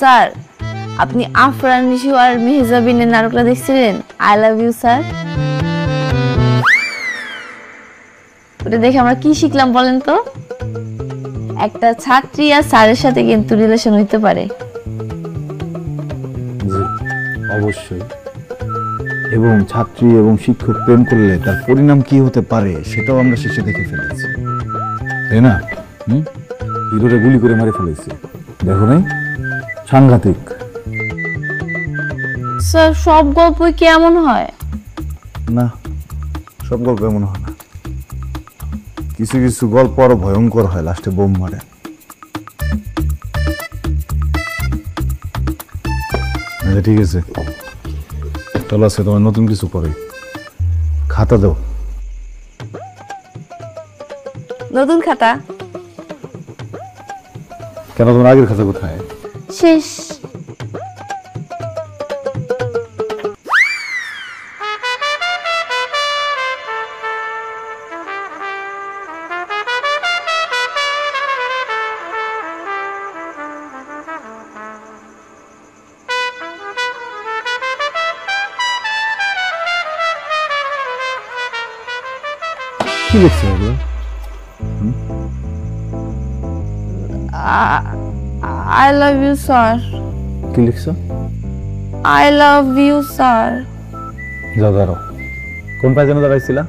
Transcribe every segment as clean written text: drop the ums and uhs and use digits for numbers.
Sir আপনি আফরান নিশু আর মেহজাবিনের নাটকটা দেখছিলেন আই লাভ ইউ স্যার? ওটা দেখে আমরা কি শিখলাম বলেন তো? একটা ছাত্রী আর স্যারের সাথে কিন্তু রিলেশন হইতে পারে। অবশ্যই। এবং ছাত্রী এবং শিক্ষক প্রেম করলে তার পরিণাম কি হতে পারে সেটাও আমরা শেষে দেখে ফেলেছি, তাই না? হিরোরে গুলি করে মারে ফেলেছি, দেখো নাই? সাংঘাতিক। স্যার সব গল্পই কি এমন হয়? না, সব গল্প এমন হয় না। কিছু কিছু গল্প আরো ভয়ঙ্কর হয়, লাস্টে বোম মারে। ঠিক আছে, চলো আছে তোমার নতুন কিছু করে খাতা দাও। নতুন খাতা? কেন, তোমার আগের খাতা কোথায়? শেষ। কি লিখছো এগুলো? I love you sir. কি লিখছো? I love you sir. যাও দাঁড়াও। কোন পায়ে যেন দাঁড়াইছিলা?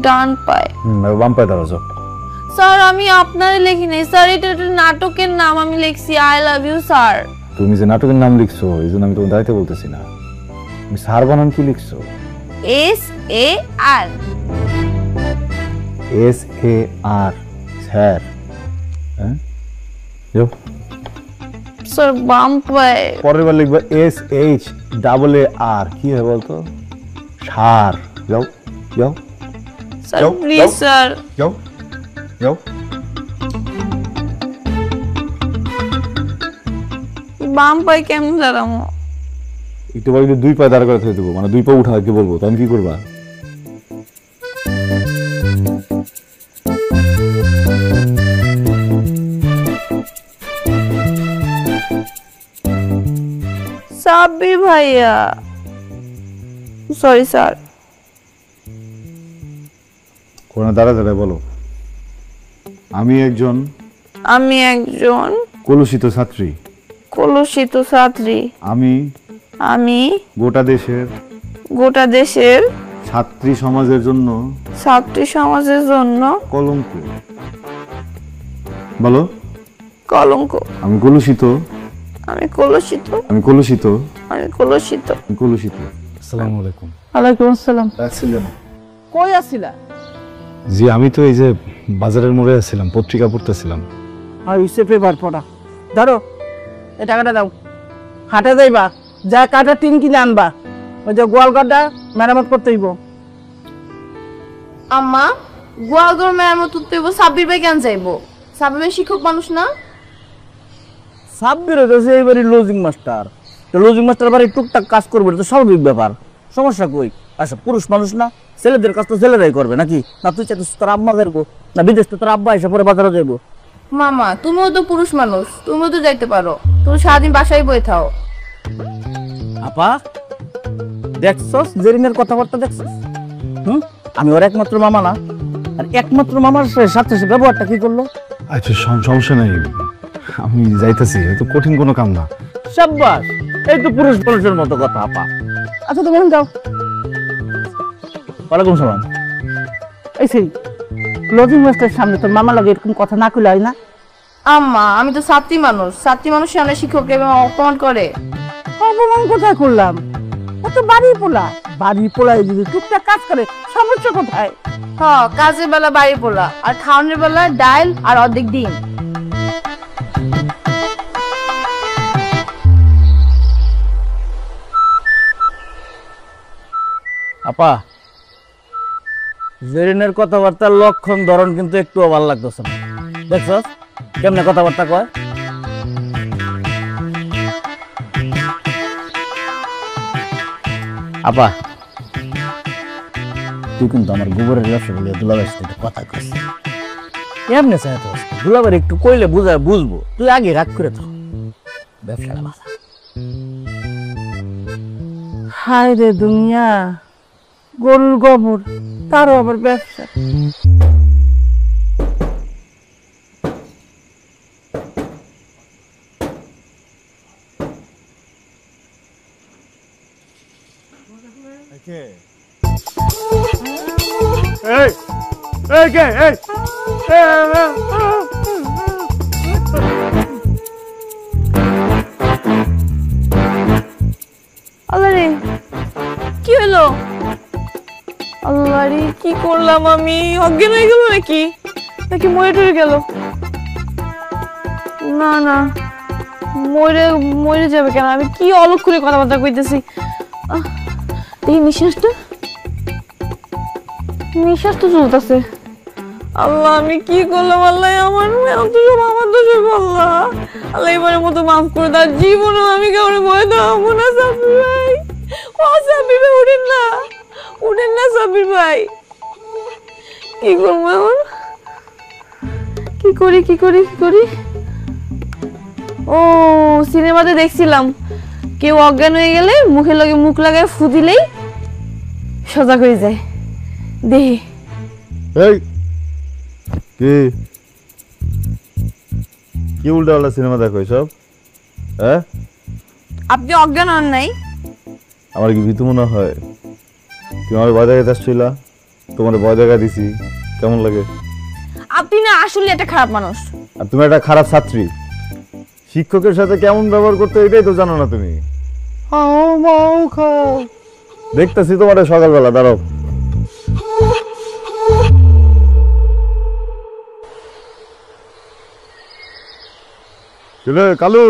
ডান পায়ে। বাম পায়ে দাঁড়াও যাও। স্যার আমি আপনারে লিখি নাই স্যার, এটা একটা নাটকের নাম, আমি লিখছি I love you sir. তুমি যে নাটকের নাম লিখছো এই জন্য আমি তোমার দাঁড়াইতে বলতেছি না। তুমি স্যার বানান কি লিখছো? S-A-R. S-A-R sir. হ্যাঁ যাও। স্যার বাম পায়ে। পরের বার লিখবা S-H-A-R, কি হয় বলতো? সার। যাও যাও স্যার প্লিজ স্যার। যাও যাও। বাম পায়ে কেমন দাঁড়াবো? একটু বলি দুই পায়ে দাঁড় করে দেবো, মানে দুই পা উঠা কি বলবো, তখন কি করবা? সাব্বির ভাইয়া, সরি স্যার। কোনা দাঁড়া দাঁড়া বলো। আমি একজন কলুষিত ছাত্রী। আমি গোটা দেশের ছাত্রী সমাজের জন্য কলঙ্ক। বলো। কলঙ্ক। আমি কলুষিত। আসসালামু আলাইকুম। ওয়ালাইকুম আসসালাম। কই আছিলা? জি আমি তো এই যে বাজারের মোড়ে আছিলাম, পত্রিকা পড়তেছিলাম। হইছে পেপার পড়া। ধরো এই টাকাটা দাও, হাটে যাইবা, যা কাটা টিন কিনে আনবা, ওই যে গোয়াল ঘরটা মেরামত করতে হইব। আম্মা গোয়াল ঘর মেরামত করতে হইব, সাব্বির ভাই কেন যাইবো? সাব্বির ভাই শিক্ষক মানুষ না? সাব্বির হইতেছে এইবারই লজিং মাস্টার, তো লজিং মাস্টার বাড়ি টুকটাক কাজ করবে, তো স্বাভাবিক ব্যাপার, সমস্যা কই? আচ্ছা পুরুষ মানুষ না, ছেলেদের কাজ তো ছেলেরাই করবে নাকি? না তুই চাইছিস তোর আম্মা বেরবো, না বিদেশ তো তোর আব্বা এসে পরে বাজারে যাইবো? মামা তুমিও তো পুরুষ মানুষ, তুমিও তো যাইতে পারো, তুমি সারাদিন বাসায় বই থাও। আপা দেখছস জেরিনের কথাবার্তা দেখছস? আমি ওর একমাত্র মামা না, আর একমাত্র মামার সাথে সে ব্যবহারটা কি করলো? আচ্ছা সমস্যা নাই, আমি যাইতেছি, তো কঠিন কোনো কাম না। সাব্বাস, এই তো পুরুষ মানুষের মতো কথা আপা। আচ্ছা তুমি এখন যাও। ওয়ালাইকুম সালাম। এই সেই লজিং মাস্টারের সামনে তোর মামা লাগে এরকম কথা না কইলে হয় না? আম্মা আমি তো ছাত্রী মানুষ সামনে শিক্ষক এবং অপমান করে। অপমান কোথায় করলাম? ও তো বাড়ির পোলায় যদি টুকটাক কাজ করে সমস্যা কোথায়? হ্যাঁ কাজের বেলা বাড়ি পোলা, আর খাওয়ানোর বেলা ডাল আর অর্ধেক ডিম। আপা জেরিনের কথাবার্তার লক্ষণ ধরন কিন্তু একটু ভালো লাগতেছে না, দেখছস কেমনে কথাবার্তা কয়? আপা তুই কিন্তু আমার গোবরের ব্যবসা বলে দুলাভাইয়ের সাথে কথা কইছিস, এমনি চাই তো দুলাভাই একটু কইলে বুঝবো, তুই আগে রাগ করে থাক। ব্যবসাটা ভালো। হায় রে দুনিয়া, গরুর গোবর, তারও আবার ব্যবসা। আল্লাহ রে, কি হলো? আল্লাহ রে, কি করলাম আমি? অজ্ঞান হয়ে গেল নাকি? নাকি মরে টরে গেল? না না, মরে মরে যাবে কেন? আমি কি অলক্ষ করে কথাবার্তা কইতেছি। দেখি নিঃশ্বাসটা, নিঃশ্বাস তো চলতেছে। আল্লাহ, আমি কি করলাম? আল্লাহ, আমার দোষ আল্লাহ। আল্লাহ, এবারের মতো মাফ করে দাও। জীবনও আমি কাউরে ভয় দেওয়াবো না। সাব্বির ভাই, ও সাব্বির ভাই, উঠেন না, উঠেন না সাব্বির ভাই। কি করবো এখন? কি করি কি করি কি করি? ও, সিনেমাতে দেখছিলাম কেউ অজ্ঞান হয়ে গেলে মুখে লগে মুখ লাগায় ফু দিলেই সজাগ হয়ে যায়। দেখি কি উল্টা উল্টা সিনেমা দেখো সব? হ্যাঁ, আপনি অজ্ঞান হন নাই? আমার কি ভীতু মনে হয়? তুমি আমার ভয় দেখাতে আসছিল, তোমার ভয় দেখা দিছি, কেমন লাগে? আপনি না আসলে একটা খারাপ মানুষ। আর তুমি একটা খারাপ ছাত্রী, শিক্ষকের সাথে কেমন ব্যবহার করতে এটাই তো জানো না তুমি। দেখতেছি তোমার সকালবেলা, দাঁড়াও। কালু,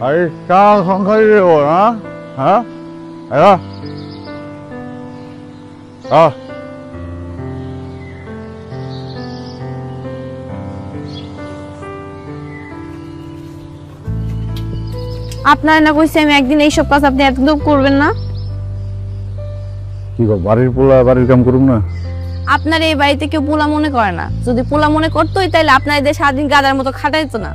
আরে কা সংখ্যাই রে ও, হ্যাঁ হ্যাঁ, আপনার না কইছি আমি একদিন এইসব কাজ আপনি একদম করবেন না। কি গো, বাড়ির পোলা বাড়ির কাম করুম না? আপনার এই বাড়িতে কেউ পোলা মনে করে না। যদি পোলা মনে করতোই তাহলে আপনার এদের সারাদিন গাদার মতো খাটাইতো না।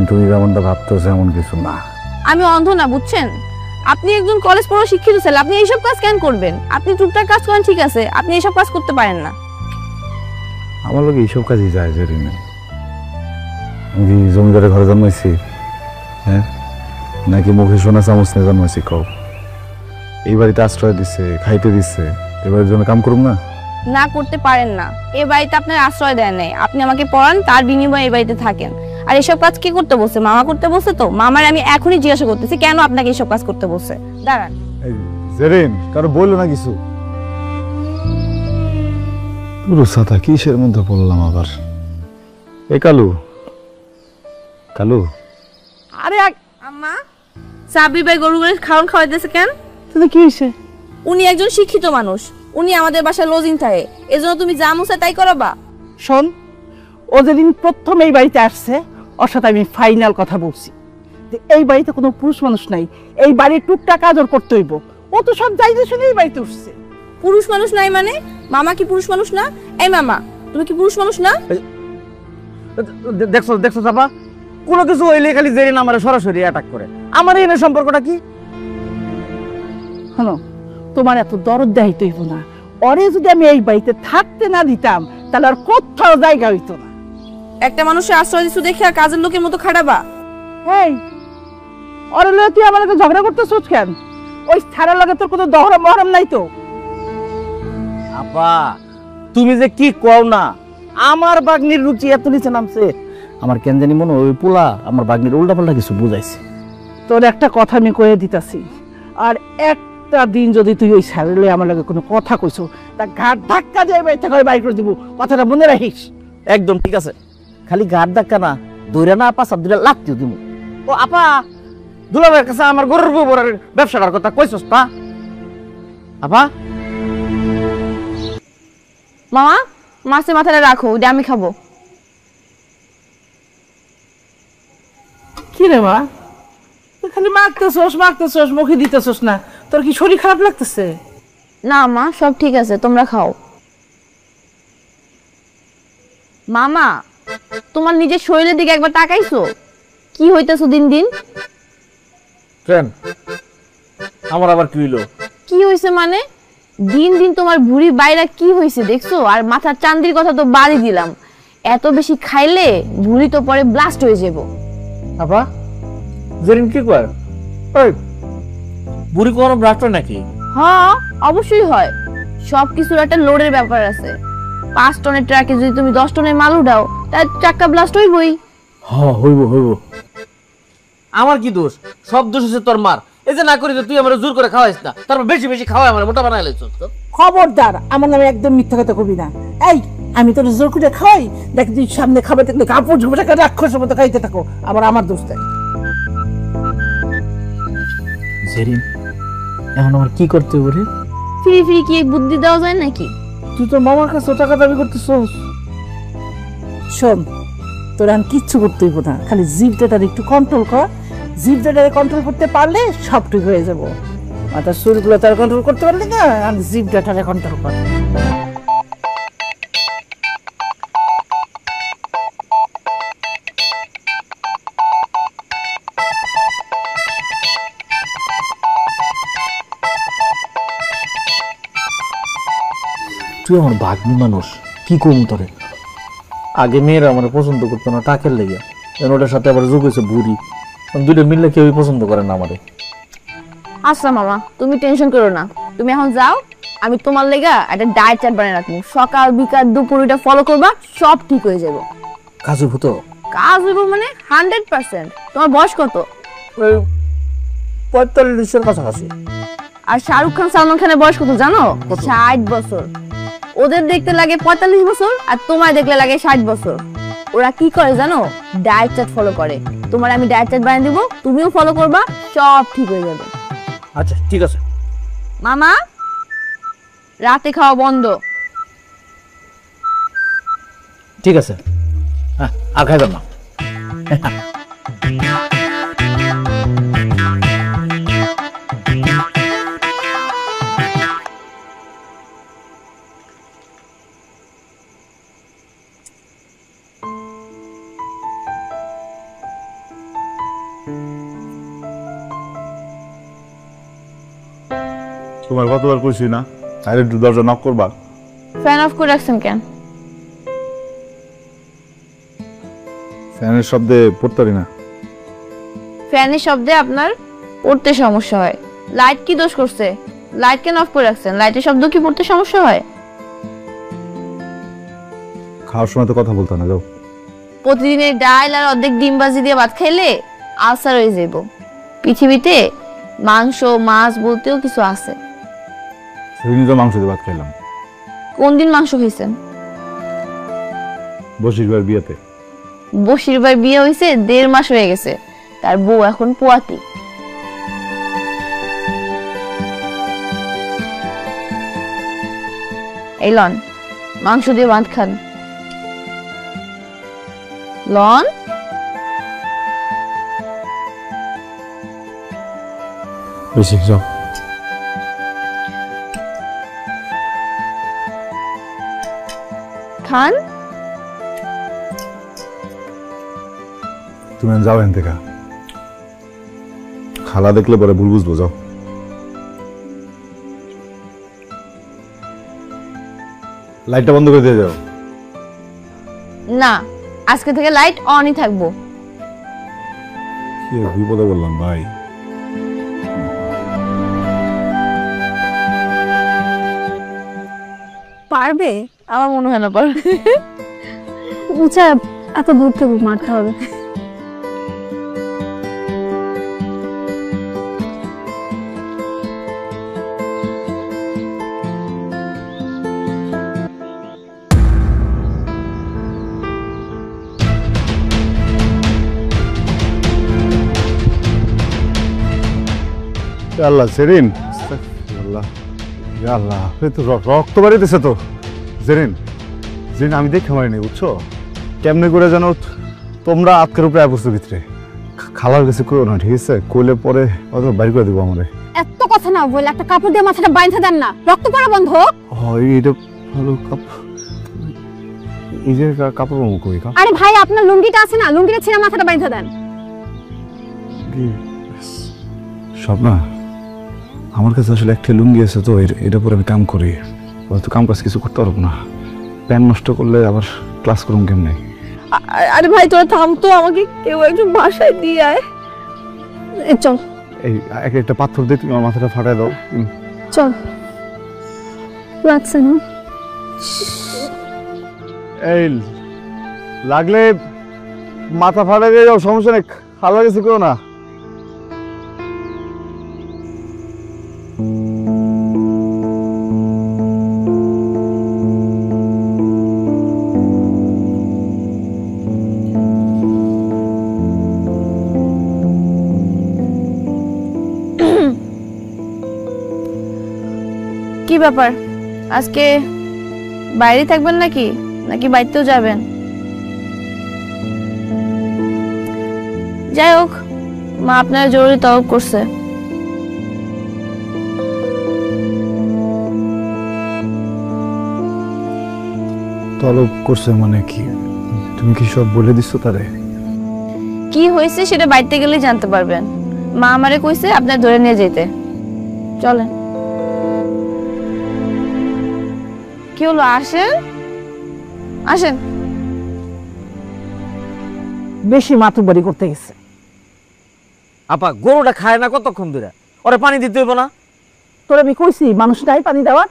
তুমি যেমনটা ভাবতেছো এমন কিছু না। আমি অন্ধ না, বুঝছেন? আপনি একজন কলেজ পড়া শিক্ষিত ছেলে, আপনি এইসব কাজ কেন করবেন? আপনি টুকটাক কাজ করেন, ঠিক আছে, আপনি এইসব কাজ করতে পারেন না। আমার লোক এইসব কাজই যায় জেরিন। আমি কি জমিদারের ঘরে জন্মাইছি? হ্যাঁ, নাকি মুখে সোনা চামচ নিয়ে জন্মাইছি? কও। এই বাড়িতে আশ্রয় দিচ্ছে, খাইতে দিচ্ছে, এবারের জন্য কাম করুম না? না, করতে পারেন না। এই বাড়িতে আপনার আশ্রয় দেয় নাই, আপনি আমাকে পড়ান, তার বিনিময়ে এই বাড়িতে থাকেন। আর এসব কাজ কে করতে বলছে? মামা করতে বলছে তো। মামার আমি এখনই জিজ্ঞাসা করতেছি কেন আপনাকে এসব কাজ করতে বলছে। দাঁড়ান। জেরিন, কারো বললো না কিছু? পুরো সাথা কিসের মধ্যে পড়লাম আবার? এ কালু, কালু, আরে আম্মা, সাব্বির ভাই গরুগুলো খাওয়ান খাওয়াইতেছে কেন? তোদের কি হয়েছে? উনি একজন শিক্ষিত মানুষ, উনি আমাদের বাসায় লজিং থাকে, এজন্য তুমি যা মুছা তাই করাবা? শোন, ও যেদিন প্রথম এই বাড়িতে আসছে ওর সাথে আমি ফাইনাল কথা বলছি যে এই বাড়িতে কোনো পুরুষ মানুষ নাই, এই বাড়ির টুকটাক কাজ ওর করতে হইব। ও তো সব যাইতে শুনে এই বাড়িতে উঠছে। পুরুষ মানুষ নাই মানে? মামা কি পুরুষ মানুষ না? এই মামা, তুমি কি পুরুষ মানুষ না? দেখছো দেখছো চাপা, কোনো কিছু হইলে খালি জেরিন আমার সরাসরি অ্যাটাক করে। আমার এনে সম্পর্কটা কি? শোনো, তোমার এত দরদ দেখাইতে হইব না। ওরে যদি আমি এই বাড়িতে থাকতে না দিতাম তাহলে আর কোথাও জায়গা হইতো না। একটা মানুষের আশ্রয় দিচ্ছ দেখে আর কাজের লোকের মতো খাটাবা? এই, ওরে লয়ে তুই আমার লগে ঝগড়া করতেছিস কেন? ওই ছাড়ার লগে তোর কোনো দহরম মহরম নাই তো? আপা, তুমি যে কি কও না, আমার বাগনির রুচি এত নিচে নামছে। আমার কেন জানি মনে ওই পোলা আমার বাগনির উল্টা পাল্টা কিছু বুঝাইছে। তোর একটা কথা আমি কয়ে দিতাছি, আর একটা দিন যদি তুই ওই স্যারেলে আমার লগে কোনো কথা কইছো তা ঘাট ধাক্কা দিয়ে বাইতে করে বাইর করে দিব। কথাটা মনে রাখিস। একদম ঠিক আছে, খালি গাড় ধাক্কা না, দৌড়া না আপা, সব দুটা লাগতেও দিব। ও আপা, দুলাভাইয়ের কাছে আমার গরুর গোবরের ব্যবসাটার কথা কইছস তা? আপা, মামা, মাছের মাথাটা রাখো, ওটা আমি খাবো। কি রে মা, তুই খালি মাখতেছস, মুখে দিতেছস না? তোর কি শরীর খারাপ লাগতেছে? না মা, সব ঠিক আছে, তোমরা খাও। মামা, তোমার নিজের শরীরের দিকে একবার তাকাইছো? কি হইতেছো দিন দিন? ট্রেন আমার আবার কি হইলো? কি হইছে মানে? দিন দিন তোমার ভুঁড়ি বাইরা কি হইছে দেখছো? আর মাথার চান্দির কথা তো বাড়ি দিলাম, এত বেশি খাইলে ভুঁড়ি তো পরে ব্লাস্ট হয়ে যাবো। আপা জেরিন কি কয়? ওই বুড়ি কোনো ব্লাস্ট হয় নাকি? হ্যাঁ অবশ্যই হয়, সবকিছুর একটা লোডের ব্যাপার আছে। 5 টনের ট্রাকে যদি তুমি 10 টনের মাল উঠাও, তার চাক্কা ব্লাস্ট হইবই। হ্যাঁ হইব। আমার কি দোষ? সব দোষ হচ্ছে তোর মার। এই যে না করি তুই আমার জোর করে খাওয়াইস না, তারপর বেশি বেশি খাওয়াই আমার মোটা বানাই লাইছস। তো খবরদার আমার নামে একদম মিথ্যা কথা কবি না। এই আমি তোর জোর করে খাওয়াই, দেখ তুই সামনে খাবার দেখলে কাপড় ঝুপড়ে রাক্ষসের মতো খাইতে থাকো, আবার আমার দোষ দেয়। জেরিন এখন আমার কি করতে হবে রে? ফ্রি ফ্রি কি এই বুদ্ধি দেওয়া যায় নাকি? তুই তোর মামার কাছে টাকা দাবি করতেছস। শোন, তোর এখন কিচ্ছু করতে হইব না, খালি জিভটার একটু কন্ট্রোল কর। জিভটারে কন্ট্রোল করতে পারলে সব ঠিক হয়ে যাবো। মাথার চুলগুলো তার কন্ট্রোল করতে পারলি না, আর জিভটারে কন্ট্রোল কর। তুই আমার ভাগ্নি মানুষ, কি কম তোরে? আগে মেয়েরা আমার পছন্দ করতো না টাকের লেগে, ওটার সাথে আবার যোগ হয়েছে বুড়ি, দুইটা মিললে কেউই পছন্দ করে না আমারে। আচ্ছা মামা, তুমি টেনশন করো না, তুমি এখন যাও, আমি তোমার লেগা একটা ডায়েট চার্ট বানিয়ে রাখবো। সকাল বিকাল দুপুর এটা ফলো করবা, সব ঠিক হয়ে যাবে। কাজু ভূত কাজ হইব মানে 100%। তোমার বয়স কত? 45-এর কাছাকাছি। আর শাহরুখ খান সালমান খানের বয়স কত জানো? 60 বছর। ওদের দেখতে লাগে 45 বছর, আর তোমায় দেখলে লাগে 60 বছর। ওরা কি করে জানো? ডায়েট চার্ট ফলো করে। তোমার আমি ডায়েট চার্ট বানিয়ে দিব, তুমিও ফলো করবা, সব ঠিক হয়ে যাবে। আচ্ছা ঠিক আছে। মামা, রাতে খাওয়া বন্ধ। ঠিক আছে, হ্যাঁ আর খাইবেন না। তোমার কতবার কইছি না আরে একটু দরজা নক করবা? ফ্যান অফ করে রাখছেন কেন? ফ্যানের শব্দে পড়তে পারি না। ফ্যানের শব্দে আপনার পড়তে সমস্যা হয়? লাইট কি দোষ করছে? লাইট কেন অফ করে রাখছেন? লাইটের শব্দ কি পড়তে সমস্যা হয়? খাওয়ার সময় তো কথা বলতো না, যাও। প্রতিদিনের ডাল আর অর্ধেক ডিম ভাজি দিয়ে ভাত খাইলে আলসার হয়ে যাব। পৃথিবীতে মাংস মাছ বলতেও কিছু আছে। সেদিন তো মাংস দিয়ে ভাত খাইলাম। কোন দিন মাংস খাইছেন? বসির ভাইয়ের বিয়েতে। বশির ভাই বিয়ে হয়েছে 1.5 মাস হয়ে গেছে, তার বউ এখন পোয়াতি। এই লন, মাংস দিয়ে ভাত খান। লন, বেশি যাও। খান। তুমি যাও এখান থেকে, খালা দেখলে পরে ভুল বুঝবো, যাও। লাইটটা বন্ধ করে দিয়ে যাও। না, আজকে থেকে লাইট অনই থাকবো। কি বিপদে বললাম ভাই। পারবে? আমার মনে হয় না পারবে। উঁচা এত দূর থেকে মারতে হবে। আল্লাহ সেরিন, আল্লাহ আল্লাহ, তো রক্ত বাড়িতেছে তো। জেরিন জেরিন, আমি দেখে মারিনি, বুঝছো? কেমনে করে যেন তোমরা আজকের উপরে আবস্থা ভিতরে খালার কাছে কইও না, ঠিক আছে? কইলে পরে অত বাইর করে দিব আমারে। এত কথা না বলে একটা কাপড় দিয়ে মাথাটা বাইন্ধা দেন না, রক্ত পড়া বন্ধ। হয় এটা ভালো কাপ। এই যে কাপড় কই কা আরে ভাই আপনার লুঙ্গিটা আছে না, লুঙ্গিটা ছেড়ে মাথাটা বাইন্ধা দেন। স্বপ্না, আমার কাছে আসলে একটা লুঙ্গি আছে তো এটা পরে আমি কাম করি, হয়তো কাম কাজ কিছু করতে পারবো না। প্যান্ট নষ্ট করলে আবার ক্লাস করুন কেমনে? আরে ভাই তোরা থাম তো, আমাকে কেউ একজন বাসায় দিয়ে আয়। চল এই একটা পাথর দিয়ে তুমি আমার মাথাটা ফাটাই দাও। চল, লাগছে না? এই লাগলে মাথা ফাটাই দিয়ে যাও, সমস্যা নেই, খালা কিছু কেউ না। কি ব্যাপার, আজকে বাইরে থাকবেন নাকি নাকি বাইরেও যাবেন? যাই হোক, মা আপনার জরুরি তলব করছে। তলব করছে মানে কি? তুমি কি সব বলে দিচ্ছ তারে? কি হয়েছে সেটা বাইরে গেলেই জানতে পারবেন। মা আমারে কইছে আপনার ধরে নিয়ে যেতে। চলেন। কি হলো, আসেন আসেন। বেশি মাতুবাড়ি করতে গেছে। আপা গরুটা খায় না কতক্ষণ ধরে, ওরে পানি দিতে হইব না? তোর আমি কইছি মানুষ নাই পানি দেওয়ার।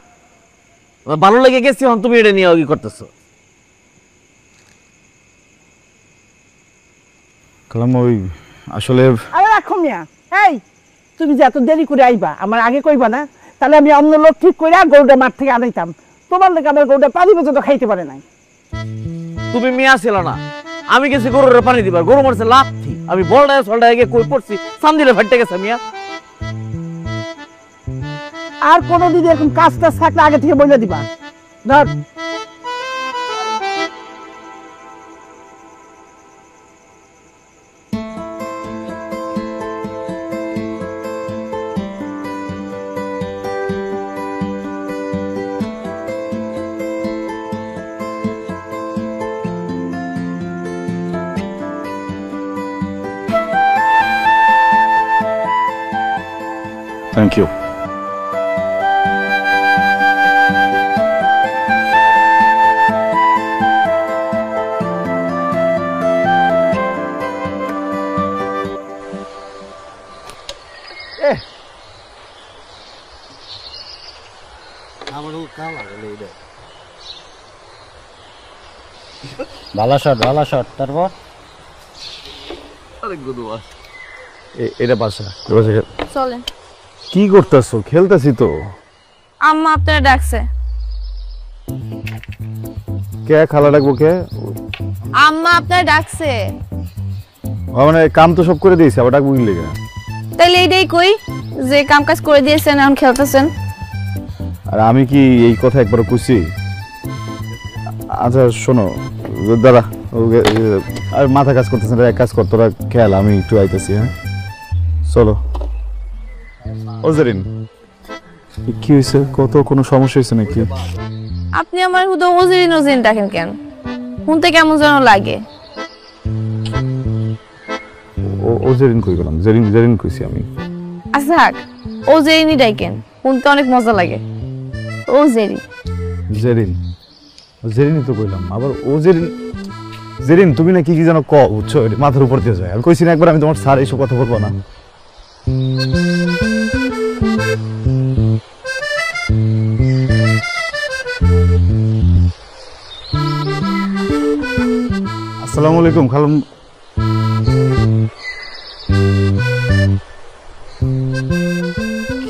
আমার ভালো লেগে গেছি, এখন তুমি এটা নিয়ে কি করতেছো? কালাম ওই আসলে আরে রাখো মিয়া, এই তুমি যে এত দেরি করে আইবা আমার আগে কইবা না, তাহলে আমি অন্য লোক ঠিক করে গরুটা মাঠ থেকে আনাইতাম। তোমার লেগে আমার গরুটা পানি পর্যন্ত খাইতে পারে নাই। তুমি মিয়া ছিল না, আমি গেছি গরুরে পানি দিবার, গরু মারছে লাথি, আমি বলডায় সলডায় গিয়ে কই পড়ছি, সামদিলে ফাটতে গেছে মিয়া। আর কোনোদিন এরকম কাজ টাজ থাকলে আগে থেকে বলে দিবা। ধর থ্যাংক ইউ। ভালো শট তারপর এটা বাসা। চলেন। কি করতেছো? খেলতেছি তো। আম্মা আপনারা ডাকছে। কে খালা ডাকবো কে? আম্মা আপনারা ডাকছে। মানে কাম তো সব করে দিয়েছি, আবার ডাকবো কি লেগে? তাইলে এইটাই কই যে কাম কাজ করে দিয়েছেন, এখন খেলতেছেন। আর আমি কি এই কথা একবার কইছি? আচ্ছা শোনো দাদা, আর মাথা কাজ করতেছে না, এক কাজ কর তোরা খেল, আমি একটু আইতেছি। হ্যাঁ চলো। ওজরিন কি হয়েছে? কত কোনো সমস্যা হয়েছে নাকি? আপনি আমার হুদো ওজিরিন ওজিরিন ডাকেন কেন? শুনতে কেমন যেন লাগে। ওজরিন কই গেলাম? জেরিন জেরিন কইছি আমি। আচ্ছা থাক, ওজিরিনই ডাকেন, শুনতে অনেক মজা লাগে। ওজেরি জেরিন জেরিনই তো কইলাম, আবার ওজেরিন। জেরিন তুমি না কি কি যেন ক বুঝছো, মাথার উপর দিয়ে যায়। আমি কইছি না একবার আমি তোমার স্যার এইসব কথা বলবো না। আসসালামু আলাইকুম খালাম।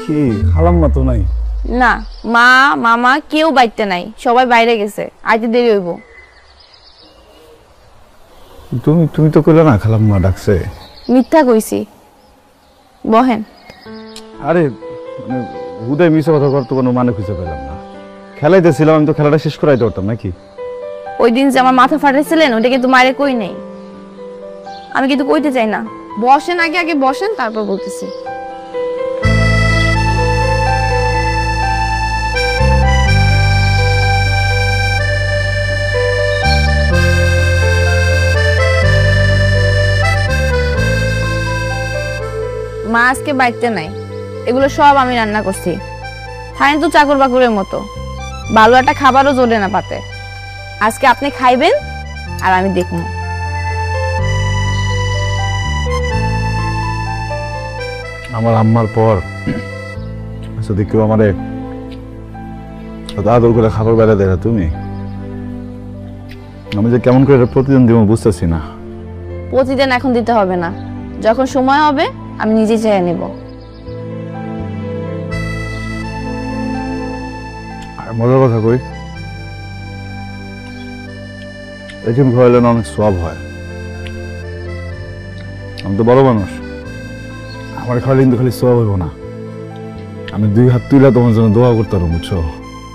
কি খালাম্মা তো নাই? না, মা মামা কেউ বাইতে নাই, সবাই বাইরে গেছে, আইতে দেরি হইব। তুমি তুমি তো কইলা না খালাম্মা ডাকছে। মিথ্যা কইছি, বহেন। আরে মানে হুদায় মিশা কথা করতে কোনো মানে খুঁজে পেলাম না। খেলাইতেছিলাম, আমি তো খেলাটা শেষ করাইতে পারতাম নাকি? ওই দিন যে আমার মাথা ফাটাইছিলেন ওটা কিন্তু মায়ের কই নেই, আমি কিন্তু কইতে চাই না। বসেন, আগে আগে বসেন, তারপর বলতেছি। মা আজকে বাড়িতে নাই, এগুলো সব আমি রান্না করছি। খাইন তো চাকর বাকরের মতো, ভালো একটা খাবারও জোরে না পাতে। আজকে আপনি খাইবেন আর আমি দেখব। আমার আম্মার পর যদি কেউ আমারে আদর করে খাবার বেড়া দেয় না তুমি, আমি যে কেমন করে এটা প্রতিদিন দিব বুঝতেছি না। প্রতিদিন এখন দিতে হবে না, যখন সময় হবে আমি নিজে চেয়ে নেব। আর মজার কথা কই, এটিএম খাওয়াইলে না অনেক সব হয়। আমি তো বড় মানুষ, আমার খাওয়ালে কিন্তু খালি সব হইব না, আমি 2 হাত তুলে তোমার জন্য দোয়া করতে পারবো, বুঝছো?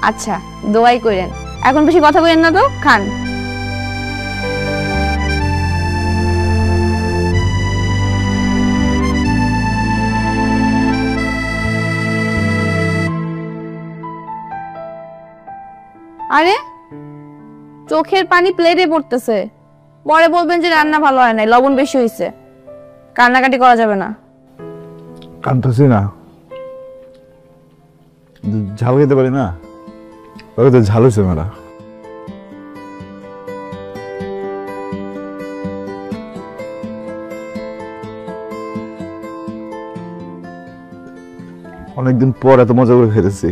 আচ্ছা, দোয়াই করেন, এখন বেশি কথা বলেন না তো, খান। আরে চোখের পানি প্লেটে পড়তেছে, পরে বলবেন যে রান্না ভালো হয় নাই, লবণ বেশি হয়েছে। কান্নাকাটি করা যাবে না। কানতেছি না, ঝাল খেতে পারি না, ওকে তো ঝাল হয়েছে মেলা। অনেকদিন পর এত মজা করে খেতেছি।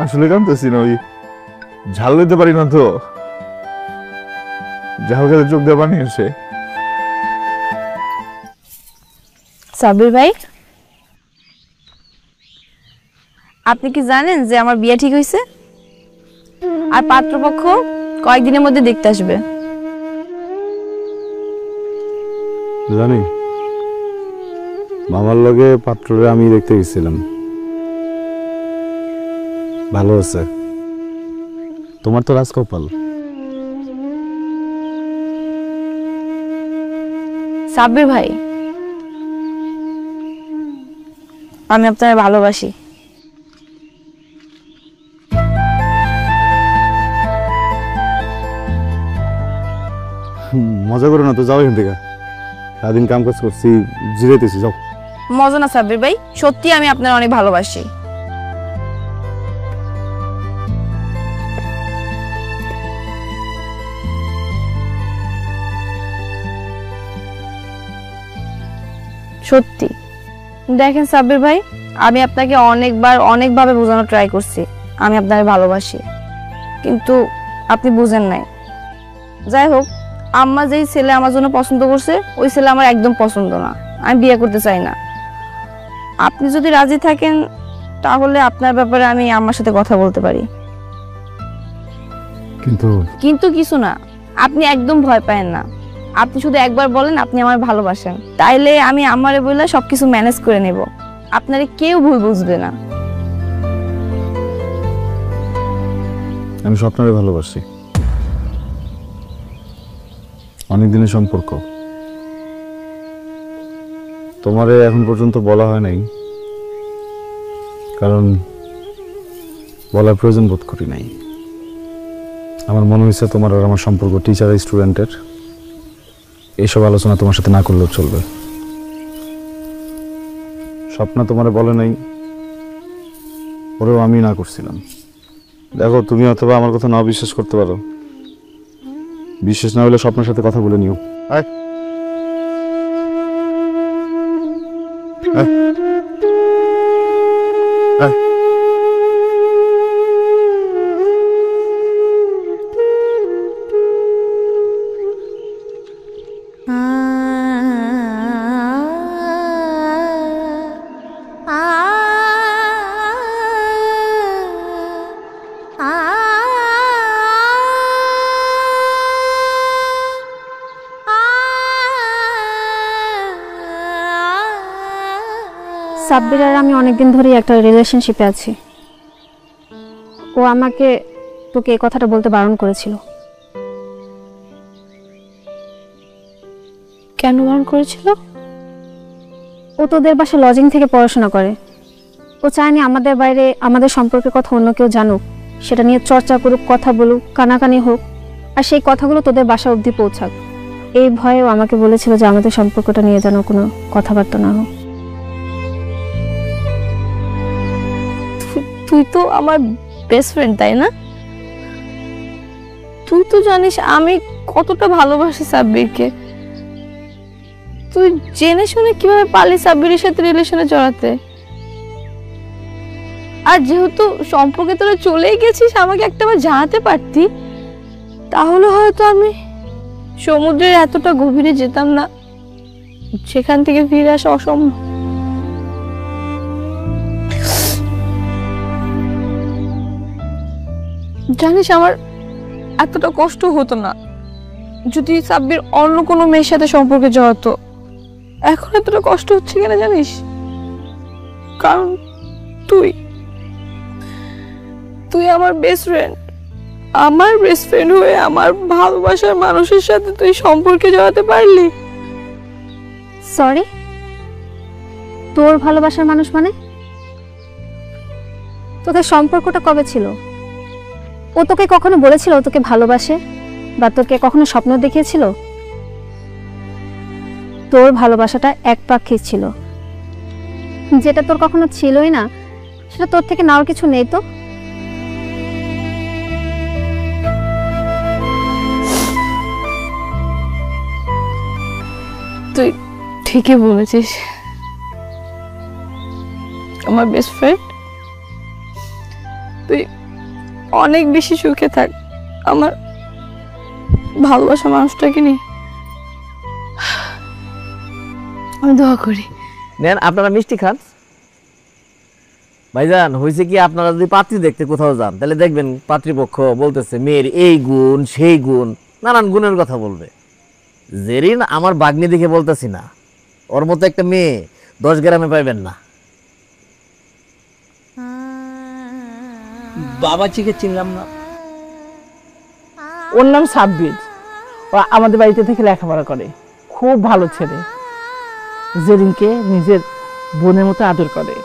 আসলে কানতেছি না, ওই ঝাল দিতে পারি না তো, ঝাল খেতে চোখ দিয়ে পানি আসে। সাবির ভাই, আপনি কি জানেন যে আমার বিয়ে ঠিক হয়েছে? আর পাত্রপক্ষ কয়েকদিনের মধ্যে দেখতে আসবে। জানি, মামার লগে পাত্ররে আমি দেখতে গেছিলাম, ভালো আছে। তোমার তো রাজকপাল। সাব্বির ভাই, আমি আপনার ভালোবাসি। মজা করো না তো, যাও এখান থেকে। সারাদিন কাম কাজ করছি, জিরাইতেছি, যাও। মজা না সাব্বির ভাই, সত্যি আমি আপনার অনেক ভালোবাসি। সত্যি দেখেন সাব্বির ভাই, আমি আপনাকে অনেকভাবে বোঝানোর ট্রাই করছি আমি আপনাকে ভালোবাসি, কিন্তু আপনি বুঝেন নাই। যাই হোক, আম্মা যেই ছেলে আমার জন্য পছন্দ করছে ওই ছেলে আমার একদম পছন্দ না, আমি বিয়ে করতে চাই না। আপনি যদি রাজি থাকেন তাহলে আপনার ব্যাপারে আমি আম্মার সাথে কথা বলতে পারি। কিন্তু কিছু না, আপনি একদম ভয় পায়েন না। আপনি শুধু একবার বলেন আপনি আমার ভালোবাসেন, তাইলে আমি আমারে বলে সবকিছু ম্যানেজ করে নেব, আপনারে কেউ ভুল বুঝবে না। আমি স্বপ্নরে ভালোবাসি, অনেক দিনের সম্পর্ক। তোমারে এখন পর্যন্ত বলা হয় নাই, কারণ বলার প্রয়োজন বোধ করি নাই। আমার মনে হয়েছে তোমার আর আমার সম্পর্ক টিচার আর স্টুডেন্টের, এইসব আলোচনা তোমার সাথে না করলেও চলবে। স্বপ্ন তোমারে বলে নাই, ওরেও আমি না করছিলাম। দেখো, তুমি অথবা আমার কথা না বিশ্বাস করতে পারো, বিশ্বাস না হলে স্বপ্নের সাথে কথা বলে নিও। সাব্বির আর আমি অনেকদিন ধরেই একটা রিলেশনশিপে আছি। ও আমাকে তোকে এই কথাটা বলতে বারণ করেছিল। কেন বারণ করেছিল? ও তোদের বাসায় লজিং থেকে পড়াশোনা করে, ও চায়নি আমাদের বাইরে আমাদের সম্পর্কের কথা অন্য কেউ জানুক, সেটা নিয়ে চর্চা করুক, কথা বলুক, কানাকানি হোক, আর সেই কথাগুলো তোদের বাসা অবধি পৌঁছাক। এই ভয়েও আমাকে বলেছিল যে আমাদের সম্পর্কটা নিয়ে যেন কোনো কথাবার্তা না হোক। তুই তো আমার বেস্ট ফ্রেন্ড, তাই না? তুই তো জানিস আমি কতটা ভালোবাসি সাব্বিরকে। তুই জেনে শুনে কিভাবে পারলি সাব্বিরের সাথে রিলেশনে জড়াতে? আর যেহেতু সম্পর্কে তোরা চলেই গেছিস, আমাকে একটাবার জানাতে পারতি, তাহলে হয়তো আমি সমুদ্রের এতটা গভীরে যেতাম না, সেখান থেকে ফিরে আসা অসম্ভব। জানিস আমার এতটা কষ্ট হতো না যদি সাব্বির অন্য কোনো মেয়ের সাথে সম্পর্কে জড়াতো। এখন এতটা কষ্ট হচ্ছে কেন জানিস? কারণ তুই তুই আমার বেস্ট ফ্রেন্ড। আমার বেস্ট ফ্রেন্ড হয়ে আমার ভালোবাসার মানুষের সাথে তুই সম্পর্কে জড়াতে পারলি। সরি, তোর ভালোবাসার মানুষ মানে? তোদের সম্পর্কটা কবে ছিল? ও তোকে কখনো বলেছিল ও তোকে ভালোবাসে, বা তোকে কখনো স্বপ্ন দেখিয়েছিল? তোর ভালোবাসাটা একপাক্ষিক ছিল, যেটা তোর কখনো ছিলই না, সেটা তোর থেকে নেওয়ার কিছু নেই তো। তুই ঠিকই বলেছিস, আমার বেস্ট ফ্রেন্ড তুই অনেক বেশি সুখে থাক আমার ভালোবাসা মানুষটাকে নিয়ে। আমি দোয়া করি। নেন আপনারা মিষ্টি খান। ভাইজান হয়েছে কি, আপনারা যদি পাত্রী দেখতে কোথাও যান তাহলে দেখবেন পাত্রীপক্ষ বলতেছে মেয়ের এই গুণ সেই গুণ, নানান গুণের কথা বলবে। জেরিন আমার বাগ্নি দেখে বলতেছি না, ওর মতো একটা মেয়ে 10 গ্রামে পাইবেন না। বাবাজিকে চিনলাম না। ওর নাম সাব্বির, ও আমাদের বাড়িতে থেকে লেখাপড়া করে, খুব ভালো ছেলে, জেরিনকে নিজের বোনের মতো আদর করে।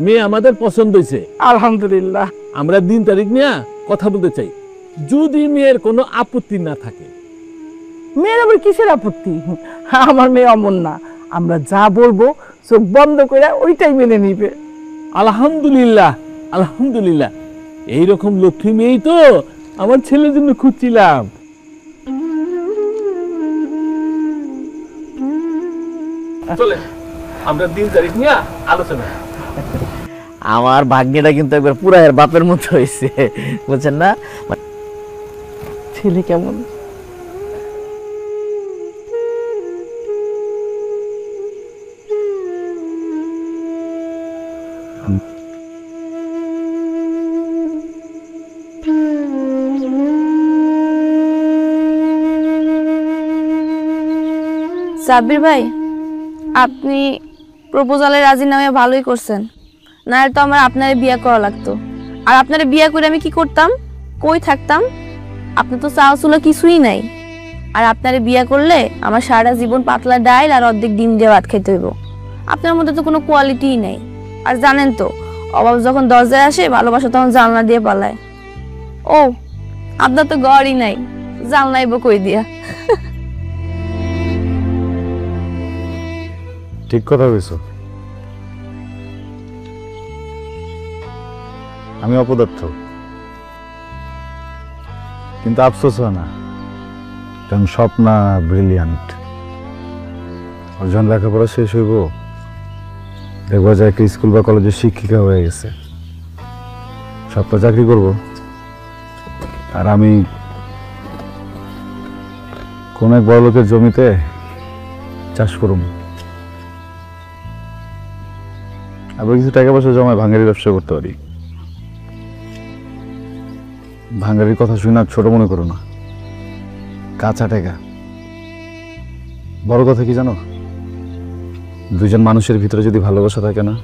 মেয়ে আমাদের পছন্দ হয়েছে, আলহামদুলিল্লাহ। আমরা দিন তারিখ নিয়ে কথা বলতে চাই, যদি মেয়ের কোনো আপত্তি না থাকে। মেয়ের আবার কিসের আপত্তি? আমার মেয়ে অমন না, আমরা যা বলবো চোখ বন্ধ করে ওইটাই মেনে নিবে। আলহামদুলিল্লাহ আলহামদুলিল্লাহ, এইরকম লক্ষ্মী মেয়েই তো আমার ছেলের জন্য খুঁজছিলাম। চলে আমরা দিন তারিখ নিয়ে আলোচনা। আমার ভাগ্নিটা কিন্তু একবার পুরা এর বাপের মতো হয়েছে, বুঝছেন না? ছেলে কেমন? সাব্বির ভাই, আপনি প্রপোজালে রাজি না হয়ে ভালোই করছেন, না তো আমার আপনারে বিয়ে করা লাগতো। আর আপনারে বিয়ে করে আমি কি করতাম, কই থাকতাম? আপনি তো চাওয়া ছিল কিছুই নাই। আর আপনারে বিয়ে করলে আমার সারা জীবন পাতলা ডাইল আর অর্ধেক ডিম দিয়ে ভাত খেতে হইব। আপনার মধ্যে তো কোনো কোয়ালিটিই নাই। আর জানেন তো, অভাব যখন দরজায় আসে ভালোবাসা তখন জানলা দিয়ে পালায়। ও, আপনার তো ঘরই নাই, জানলাইব কই দিয়া? ঠিক কথা কইছো। আমি অপদার্থ, কিন্তু আফসোস হয় না, কারণ স্বপ্না ব্রিলিয়ান্ট। ওর যখন লেখাপড়া শেষ হইব দেখবা যায় একটা স্কুল বা কলেজের শিক্ষিকা হয়ে গেছে, স্বপ্না চাকরি করব, আর আমি কোন এক বড় লোকের জমিতে চাষ করব। আবার কিছু টাকা পয়সা জমায় ভাঙ্গারি ব্যবসা করতে পারি। ভাঙ্গারির কথা শুনে আর ছোট মনে করো না, কাঁচা টাকা। বড় কথা কি জানো, দুজন মানুষের ভিতরে যদি ভালোবাসা থাকে না,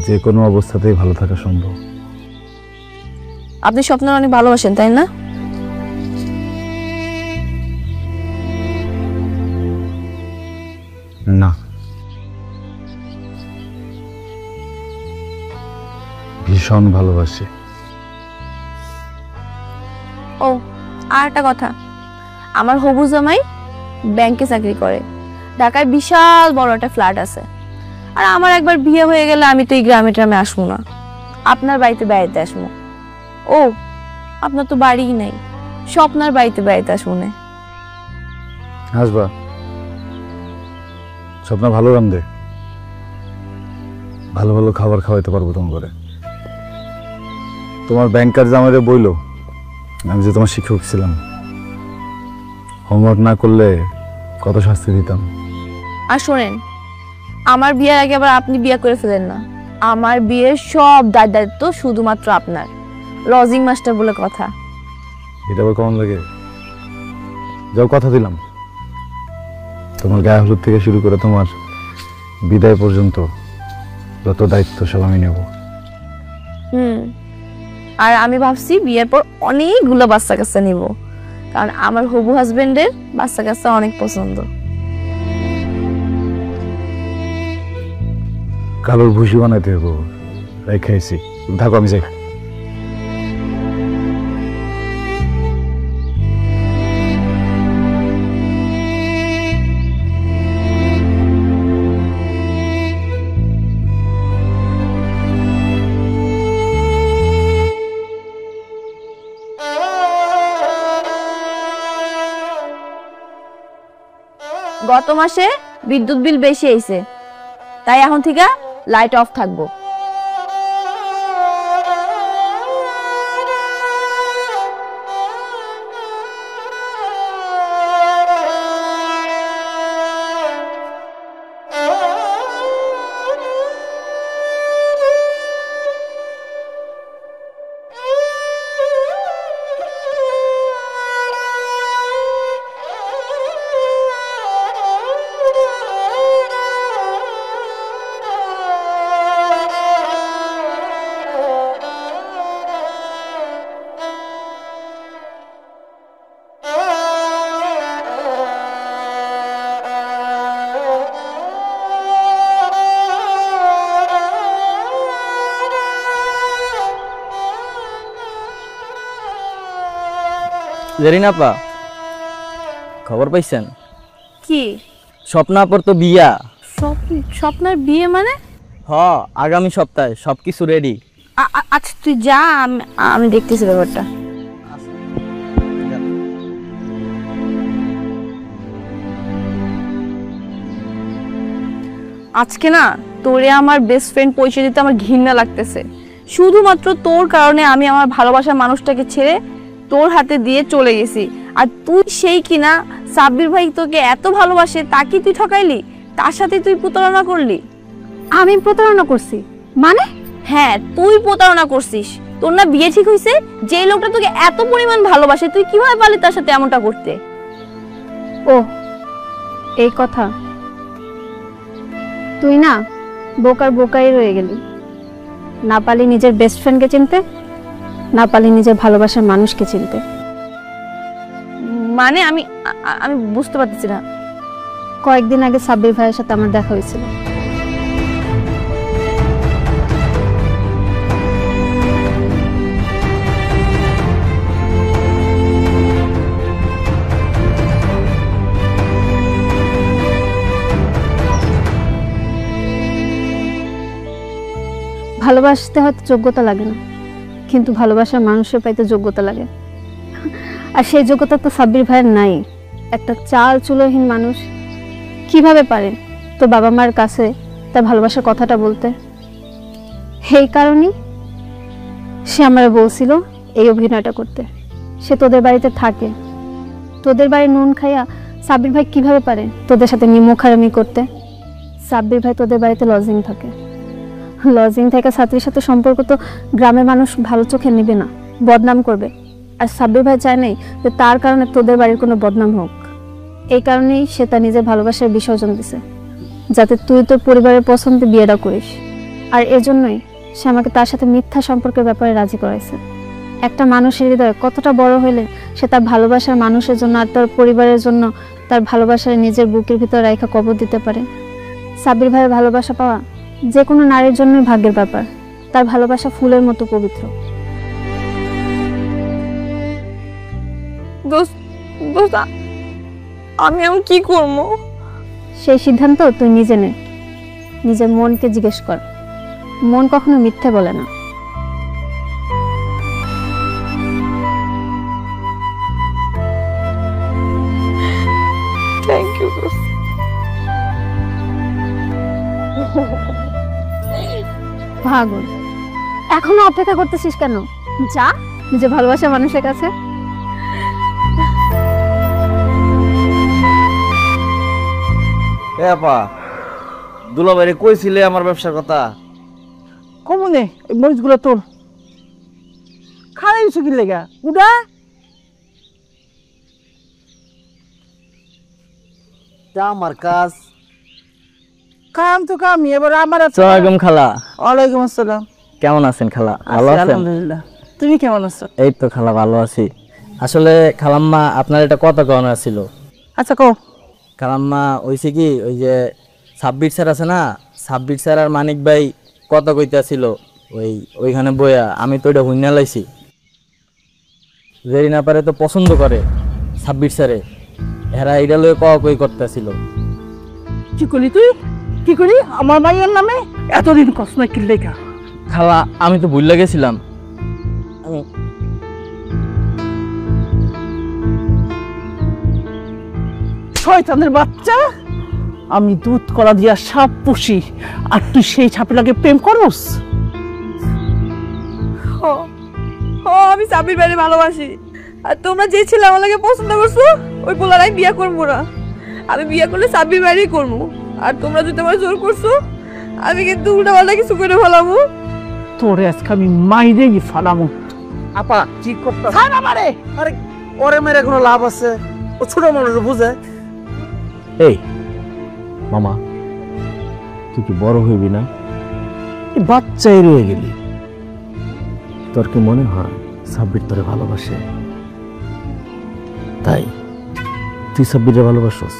যে কোনো অবস্থাতেই ভালো থাকা সম্ভব। আপনি স্বপ্ন অনেক ভালোবাসেন, তাই না? না, ভীষণ ভালোবাসি। ও আর একটা কথা, আমার হবু জামাই ব্যাংকে চাকরি করে, ঢাকায় বিশাল বড় একটা ফ্ল্যাট আছে। আর আমার একবার বিয়ে হয়ে গেলে আমি তো এই গ্রামে ট্রামে আসবো না, আপনার বাড়িতে বেড়াইতে আসবো। ও আপনার তো বাড়িই নাই, স্বপ্নার বাড়িতে বেড়াইতে আসবো না। আসবা, স্বপ্ন ভালো রান্ধে, ভালো ভালো খাবার খাওয়াইতে পারবো তোমাকে। তোমার ব্যাংকার জামাইরে বইলো আমি যে তোমার শিক্ষক ছিলাম, হোমওয়ার্ক না করলে কত শাস্তি দিতাম। আর শোনেন, আমার বিয়ের আগে আবার আপনি বিয়ে করে ফেলেন না। আমার বিয়ের সব দায়িত্ব শুধুমাত্র আপনার, লজিং মাস্টার বলে কথা। এটা আবার কেমন লাগে? যাও, কথা দিলাম তোমার গায়ে হলুদ থেকে শুরু করে তোমার বিদায় পর্যন্ত যত দায়িত্ব সব আমি নেব। আর আমি ভাবছি বিয়ের পর অনেকগুলো বাচ্চা কাচ্চা নিব, কারণ আমার হবু হাজবেন্ডের বাচ্চা কাচ্চা অনেক পছন্দ। কালোর ভুসি বানাইতে হবো, তাই খাইছি। থাকো, আমি যাই। গত মাসে বিদ্যুৎ বিল বেশি আইছে, তাই এখন থেকে লাইট অফ থাকবো। জেরিনা আপা, খবর পাইছেন? কি স্বপ্না আপার তো বিয়া। স্বপ্নার বিয়ে মানে? হ, আগামী সপ্তাহে সবকিছু রেডি। আচ্ছা তুই যা, আমি দেখতেছি ব্যাপারটা। আজকে না তোরে আমার বেস্ট ফ্রেন্ড পরিচয় দিতে আমার ঘৃণা লাগতেছে। শুধুমাত্র তোর কারণে আমি আমার ভালোবাসার মানুষটাকে ছেড়ে তোর হাতে দিয়ে চলে গেছি। আর তুই সেই কিনা সাব্বির ভাই তোকে এত ভালোবাসে, তাকে তুই ঠকাইলি, তার সাথে তুই প্রতারণা করলি। আমি প্রতারণা করছি মানে? হ্যাঁ, তুই প্রতারণা করছিস। তোর না বিয়ে ঠিক হইছে, যে লোকটা তোকে এত পরিমাণ ভালোবাসে, তুই কিভাবে পারলি তার সাথে এমনটা করতে? ও এই কথা, তুই না বোকার বোকাই রয়ে গেলি। না পারলি নিজের বেস্ট ফ্রেন্ডকে চিনতে, না পারলি নিজের ভালোবাসার মানুষকে চিনতে। মানে আমি বুঝতে পারতেছি না। কয়েকদিন আগে সাব্বির ভাইয়ের সাথে আমার দেখা হয়েছিল। ভালোবাসতে হয়তো যোগ্যতা লাগে না, কিন্তু ভালোবাসার মানুষের পাইতে যোগ্যতা লাগে। আর সেই যোগ্যতা তো সাব্বির ভাইয়ের নাই। একটা চাল চুলোহীন মানুষ কিভাবে পারে তো বাবা মার কাছে তার ভালোবাসার কথাটা বলতে? এই কারণেই সে আমার বলছিল এই অভিনয়টা করতে। সে তোদের বাড়িতে থাকে, তোদের বাড়ি নুন খাইয়া সাব্বির ভাই কিভাবে পারে তোদের সাথে নিমুখারামি করতে? সাব্বির ভাই তোদের বাড়িতে লজিং থাকে, লজিং থেকে ছাত্রীর সাথে সম্পর্ক তো গ্রামের মানুষ ভালো চোখে নেবে না, বদনাম করবে। আর সাব্বির ভাই চায় নাই যে তার কারণে তোদের বাড়ির কোনো বদনাম হোক। এই কারণেই সে তার নিজের ভালোবাসার বিসর্জন দিছে, যাতে তুই তোর পরিবারের পছন্দে বিয়েটা করিস। আর এজন্যই সে আমাকে তার সাথে মিথ্যা সম্পর্কের ব্যাপারে রাজি করাইছে। একটা মানুষের হৃদয় কতটা বড় হইলে সে তার ভালোবাসার মানুষের জন্য আর তার পরিবারের জন্য তার ভালোবাসার নিজের বুকের ভিতর রেখা কবর দিতে পারে। সাব্বির ভাইয়ের ভালোবাসা পাওয়া যে কোনো নারীর জন্যই ভাগ্যের ব্যাপার। তার ভালোবাসা ফুলের মতো পবিত্র। দোস্ত দোস্ত আমি এখন কি করবো? সেই সিদ্ধান্ত তুই নিজে নে, নিজের মনকে জিজ্ঞেস কর, মন কখনো মিথ্যে বলে না। থ্যাংক ইউ দোস্ত। পাগল, এখনো অপেক্ষা করতেছিস কেন? যা নিজে ভালোবাসা মানুষের কাছে। এ আপা, দুলাভাইরে কইছিলে আমার ব্যবসার কথা? কমনে এই মরিচগুলো তোর খাই কি লেগা উডা আমার কাজ কাম তো কামই, এবার আমার আসসালামু খালা। ওয়ালাইকুম আসসালাম। কেমন আছেন খালা? ভালো আছেন? আলহামদুলিল্লাহ, তুমি কেমন আছো? এই তো খালা ভালো আছি। আসলে খালাম্মা আপনার একটা কথা কওয়ার ছিল। আচ্ছা কও। খালাম্মা হইছে কি, ওই যে সাব্বির স্যার আছে না, সাব্বির স্যার আর মানিক ভাই কথা কইতাছিল ওইখানে বইয়া, আমি তো ওইটা হুইনা লাইছি। জেরিনা পারে তো পছন্দ করে সাব্বির স্যারে, এরা এইটা লয়ে কই করতেছিল। কি করলি তুই? কি করি আমার মাইয়ের নামে এতদিন কষ্ট কি লেগা? খালা আমি তো ভুল গেছিলাম। শয়তানের বাচ্চা, আমি দুধ কলা দিয়া সাপ পুষি আর তুই সেই ছাপে লাগে প্রেম করস? আমি সাব্বির ভাইরে ভালোবাসি, আর তোমরা যে ছেলে আমার লাগে পছন্দ করছো ওই পোলারাই বিয়া করবো না। আমি বিয়া করলে সাব্বির ভাইরেই করবো, আর তোমরা যদি আমার জোর করছো আমি কিন্তু উল্টাপাল্টা কিছু করে ফেলাবো। তোরে আজকে আমি মাইরে ফালামু। আপা কি করতে? ছাড় আমারে। আরে ওরে মেরে কোনো লাভ আছে? ও ছোট মানুষ বুঝে। এই মামা, তুই কি বড় হইবি না? এই বাচ্চাই রয়ে গেলি। তোর কি মনে হয় সাব্বির তোরে ভালোবাসে? তাই তুই সাব্বিরে ভালোবাসস?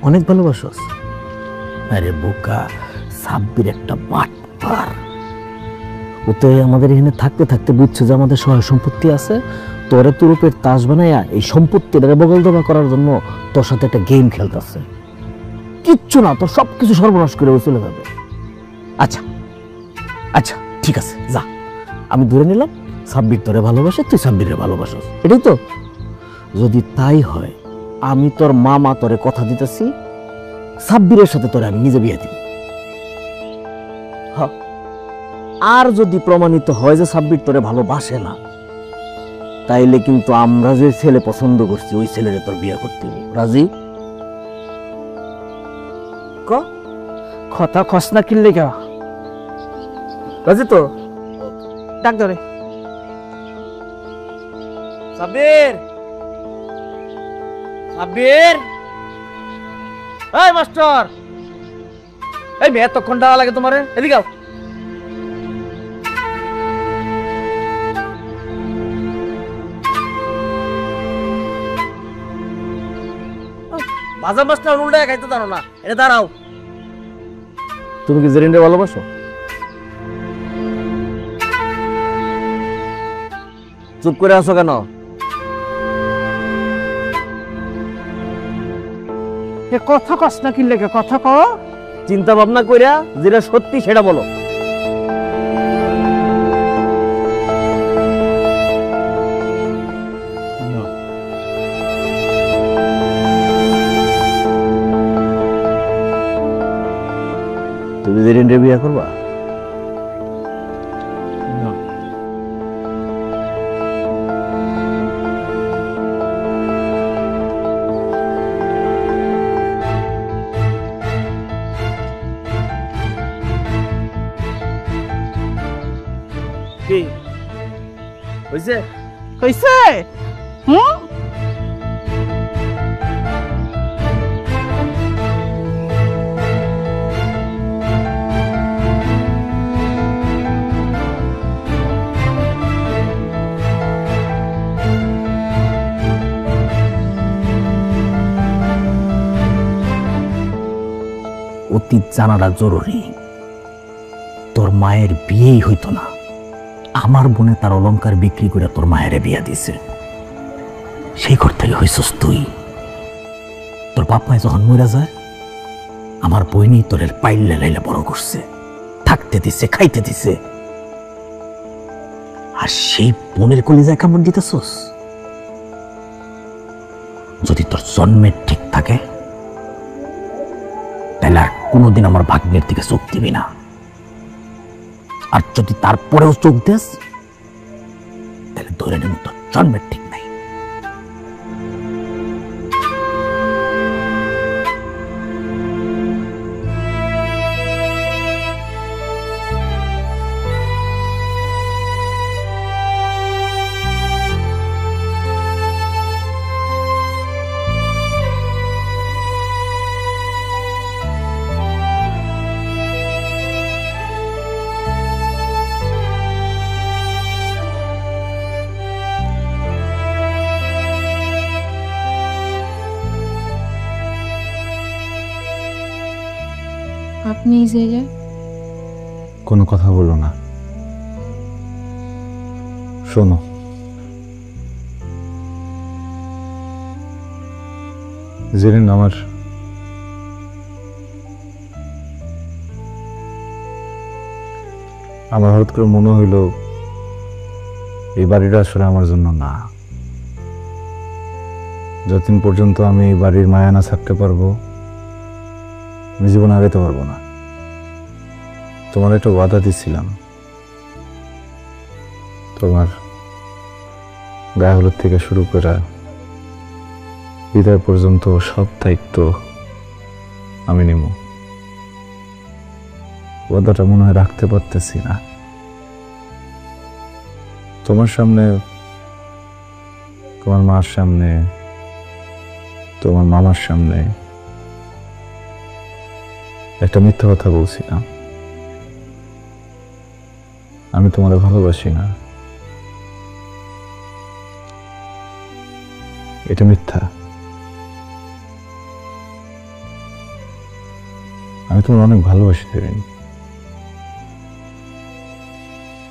অনেক ভালোবাসস? আরে বোকা, সাব্বির একটা বাটপার। ও তো আমাদের এখানে থাকতে থাকতে বুঝছে যে আমাদের সহায় সম্পত্তি আছে, তোরে তুরুপের তাস বানাইয়া এই সম্পত্তিটারে বগল দবা করার জন্য তোর সাথে একটা গেম খেলতেছে। কিচ্ছু না, তোর সবকিছু সর্বনাশ করে ও চলে যাবে। আচ্ছা আচ্ছা ঠিক আছে, যা, আমি ধরে নিলাম সাব্বির তোরে ভালোবাসে, তুই সাব্বিরে ভালোবাসস, এটাই তো? যদি তাই হয়, আমি তোর মামা তোরে কথা দিতেছি, সাব্বিরের সাথে তোরে আমি নিজে বিয়ে দিব। হ্যাঁ, আর যদি প্রমাণিত হয় যে সাব্বির তোরে ভালোবাসে না, তাইলে কিন্তু আমরা যে ছেলে পছন্দ করছি ওই ছেলেরে তোর বিয়ে করতে হবে। রাজি? কথা খস না কি লেগা? রাজি তো? ডাক ধরে। সাব্বির, সাব্বির, এই মাস্টার, এই মেয়ে এতক্ষণ ডালা লাগে তোমারে, এদিকে আও। বাজার মাস্টার উল্টা খাইতে জানো না, এটা দাঁড়াও। তুমি কি জেরিনরে ভালোবাসো? চুপ করে আছো কেন? এ কথা কস না কি লেগা? কথা ক। চিন্তা ভাবনা কইরা যেটা সত্যি সেটা বলো। তুমি জেরিনরে বিয়ে করবা? কি হইছে? কইছে হুম? অতীত জানাটা জরুরি। তোর মায়ের বিয়েই হইতো না, আমার বোনে তার অলংকার বিক্রি করে তোর মায়ের বিয়া দিছে। সেই ঘর থেকে হইছস তুই। তোর বাপ মায় যখন মরে যায়, আমার বইনি তোরের পাইলে লাইলে বড় করছে, থাকতে দিছে, খাইতে দিছে। আর সেই বোনের কলিজায় কামড় দিতেছস? যদি তোর জন্মের ঠিক থাকে তাহলে আর কোনোদিন আমার ভাগ্নের দিকে চোখ দিবি না। আর যদি তারপরেও চোখ দেস তাহলে ধরে নেব তোর জন্মের ঠিক নাই। আপনি এই জায়গায়? কোনো কথা বলো না, শোনো। জেরিন, আমার হঠাৎ করে মনে হইল এই বাড়িটা আসলে আমার জন্য না। যতদিন পর্যন্ত আমি এই বাড়ির মায়া না থাকতে পারবো, আমি জীবন আগাইতে পারবো না। তোমার একটা ওয়াদা দিচ্ছিলাম, তোমার গায়ে হলুদ থেকে শুরু করে বিদায় পর্যন্ত সব দায়িত্ব আমি নেব। ওয়াদাটা মনে হয় রাখতে পারতেছি না। তোমার সামনে, তোমার মার সামনে, তোমার মামার সামনে একটা মিথ্যা কথা বলছিলাম, আমি তোমারে ভালোবাসি না। এটা মিথ্যা। আমি তোমার অনেক ভালোবাসি দেবেন,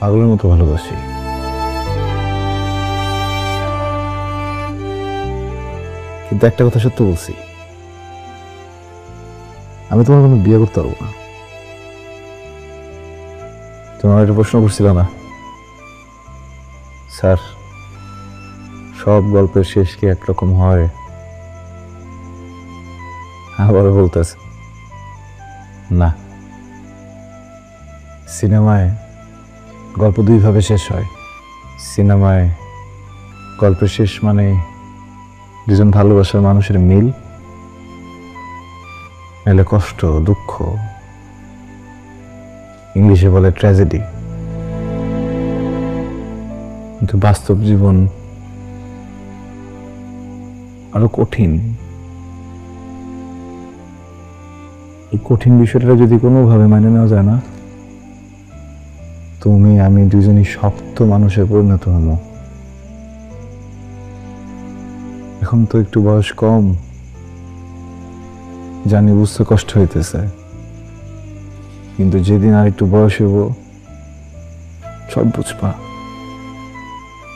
পাগলের মতো ভালোবাসি। কিন্তু একটা কথা সত্য বলছি, আমি তোমার কোনো বিয়ে করতে পারবো না। তোমার একটা প্রশ্ন করছিল না, স্যার সব গল্পের শেষ কি একরকম হয়? আবারও বলতেছে না, সিনেমায় গল্প দুইভাবে শেষ হয়। সিনেমায় গল্পের শেষ মানে দুজন ভালোবাসার মানুষের মিল, নাহলে কষ্ট, দুঃখ, ইংলিশে বলে ট্র্যাজেডি। কিন্তু বাস্তব জীবন আরো কঠিন। এই কঠিন বিষয়টা যদি কোনোভাবে মানে নেওয়া যায় না, তুমি আমি দুজনই শক্ত মানুষে পরিণত হবো। এখন তো একটু বয়স কম, জানি বুঝতে কষ্ট হইতেছে, কিন্তু যেদিন আর একটু বয়স হইব সব বুঝবা।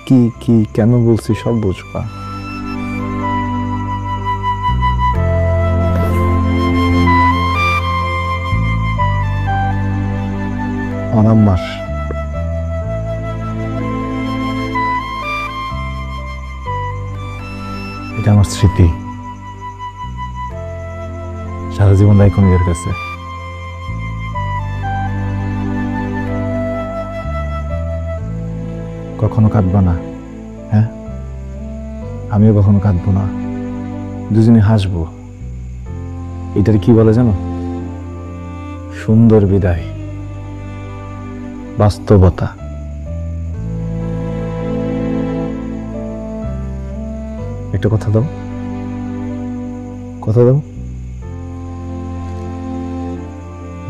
কি কি কেন বলছি সব বুঝবা। অনাম্মাস এটা আমার স্মৃতি, সারা জীবন রাখো নিজের কাছে। কখনো কাঁদবা না, হ্যাঁ? আমিও কখনো কাঁদবো না, দুজনে হাসবো। এটার কি বলে জানো? সুন্দর বিদায়, বাস্তবতা। একটা কথা দাও, কথা দাও,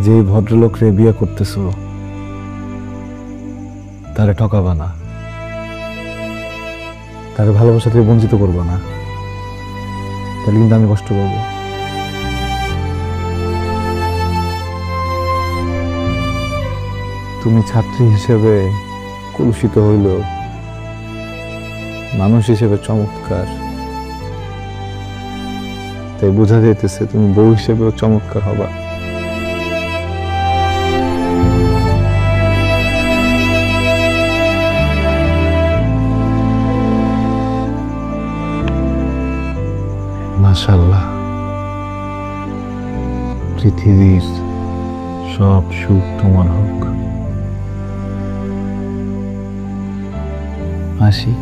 যে ভদ্রলোকরে বিয়ে করতেছ তারে ঠকাবা না, তারে ভালোবাসা থেকে বঞ্চিত করবো না, তাহলে কিন্তু আমি কষ্ট পাবো। তুমি ছাত্রী হিসেবে কলুষিত হইল, মানুষ হিসেবে চমৎকার। তাই বোঝা যাইতেছে তুমি বউ হিসেবেও চমৎকার হবা। মাশাআল্লাহ, পৃথিবীর সব সুখ তোমার হোক। আসি।